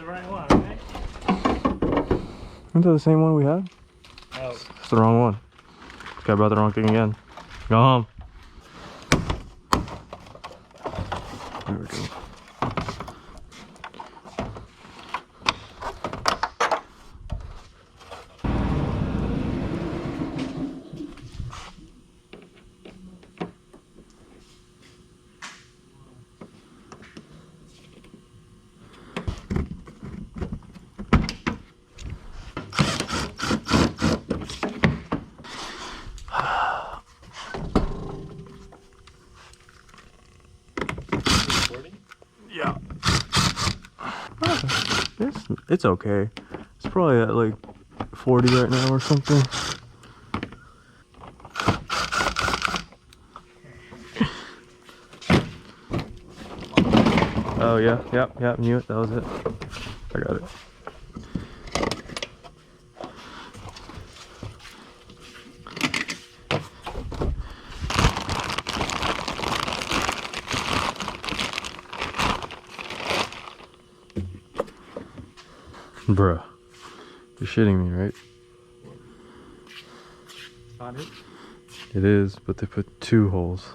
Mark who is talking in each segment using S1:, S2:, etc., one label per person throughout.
S1: right one, right?
S2: Isn't that the same one we had?
S1: Oh.
S2: It's the wrong one. Guy brought the wrong thing again. Go home. There we go. Yeah. It's okay. It's probably at like 40 right now or something. Oh yeah, yep, knew it. That was it. I got it. Bruh, you're shitting me, right?
S1: Not it?
S2: It is, but they put 2 holes.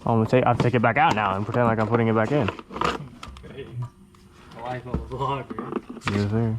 S2: I'll take it back out now and pretend like I'm putting it back in.
S1: Hey, the life of a vlogger.
S2: Yes, sir.